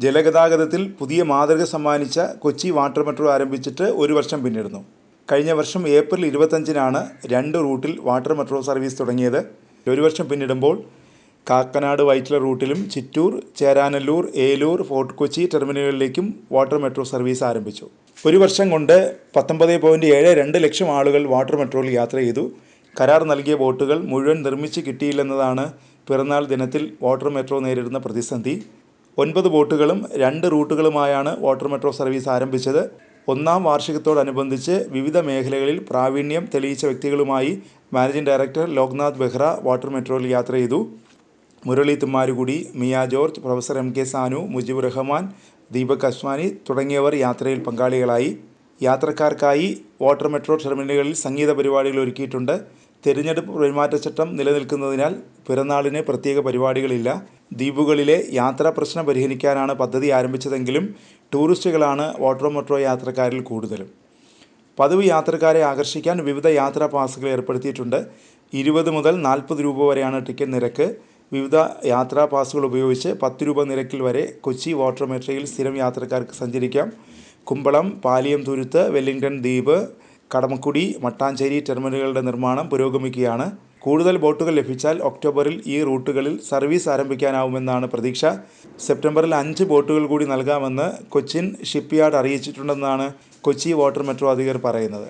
ജലഗതാഗതത്തിൽ പുതിയ മാതൃക സമ്മാനിച്ച കൊച്ചി വാട്ടർ മെട്രോ ആരംഭിച്ചിട്ട് ഒരു വർഷം പിന്നിടുന്നു. കഴിഞ്ഞ വർഷം ഏപ്രിൽ 25-നാണ് 2 റൂട്ടിൽ വാട്ടർ മെട്രോ സർവീസ് തുടങ്ങിയത്. ഒരു വർഷം പിന്നിടുമ്പോൾ കാക്കനാട് വൈറ്റില റൂട്ടിലും ചിറ്റൂർ, ചേരാനല്ലൂർ, ഏലൂർ, ഫോർട്ട് കൊച്ചി ടെർമിനലുകളിലേക്കും വാട്ടർ മെട്രോ സർവീസ് ആരംഭിച്ചു. ഒരു വർഷം കൊണ്ട് 19.72 ലക്ഷം ആളുകൾ വാട്ടർ മെട്രോയിൽ യാത്ര ചെയ്തു. കരാർ നൽകിയ ബോട്ടുകൾ മുഴുവൻ നിർമ്മിച്ച് കിട്ടിയില്ലെന്നതാണ് പിറന്നാൾ ദിനത്തിൽ വാട്ടർ മെട്രോ നേരിടുന്ന പ്രതിസന്ധി. 9 ബോട്ടുകളും 2 റൂട്ടുകളുമായാണ് വാട്ടർ മെട്രോ സർവീസ് ആരംഭിച്ചത്. 1-ാം വാർഷികത്തോടനുബന്ധിച്ച് വിവിധ മേഖലകളിൽ പ്രാവീണ്യം തെളിയിച്ച വ്യക്തികളുമായി managing director Loknath Behera water മെട്രോയിൽ യാത്ര ചെയ്തു. മുരളി തുമ്മാരുകുടി, മിയ ജോർജ്, പ്രൊഫസർ MK സാനു, മുജിബുർ റഹ്മാൻ, ദീപക് അസ്വാനി തുടങ്ങിയവർ യാത്രയിൽ പങ്കാളികളായി. യാത്രക്കാർക്കായി വാട്ടർ മെട്രോ ടെർമിനലുകളിൽ സംഗീത പരിപാടികൾ ഒരുക്കിയിട്ടുണ്ട്. തെരഞ്ഞെടുപ്പ് പെരുമാറ്റച്ചട്ടം നിലനിൽക്കുന്നതിനാൽ പിറന്നാളിന് പ്രത്യേക പരിപാടികളില്ല. ദ്വീപുകളിലെ യാത്രാ പ്രശ്നം പരിഹരിക്കാനാണ് പദ്ധതി ആരംഭിച്ചതെങ്കിലും ടൂറിസ്റ്റുകളാണ് വാട്ടർ മെട്രോ യാത്രക്കാരിൽ കൂടുതലും. പതിവ് യാത്രക്കാരെ ആകർഷിക്കാൻ വിവിധ യാത്രാ പാസുകൾ ഏർപ്പെടുത്തിയിട്ടുണ്ട്. 20 മുതൽ 40 രൂപ വരെയാണ് ടിക്കറ്റ് നിരക്ക്. വിവിധ യാത്രാ പാസുകൾ ഉപയോഗിച്ച് 10 രൂപ നിരക്കിൽ വരെ കൊച്ചി വാട്ടർ മെട്രോയിൽ സ്ഥിരം യാത്രക്കാർക്ക് സഞ്ചരിക്കാം. കുമ്പളം, പാലിയം തുരുത്ത്, വെല്ലിംഗ്ടൺ ദ്വീപ്, കടമക്കുടി, മട്ടാഞ്ചേരി ടെർമിനലുകളുടെ നിർമ്മാണം പുരോഗമിക്കുകയാണ്. കൂടുതൽ ബോട്ടുകൾ ലഭിച്ചാൽ ഒക്ടോബറിൽ ഈ റൂട്ടുകളിൽ സർവീസ് ആരംഭിക്കാനാവുമെന്നാണ് പ്രതീക്ഷ. സെപ്റ്റംബറിൽ 5 ബോട്ടുകൾ കൂടി നൽകാമെന്ന് കൊച്ചിൻ ഷിപ്പ്യാർഡ് അറിയിച്ചിട്ടുണ്ടെന്നാണ് കൊച്ചി വാട്ടർ മെട്രോ അധികൃതർ പറയുന്നത്.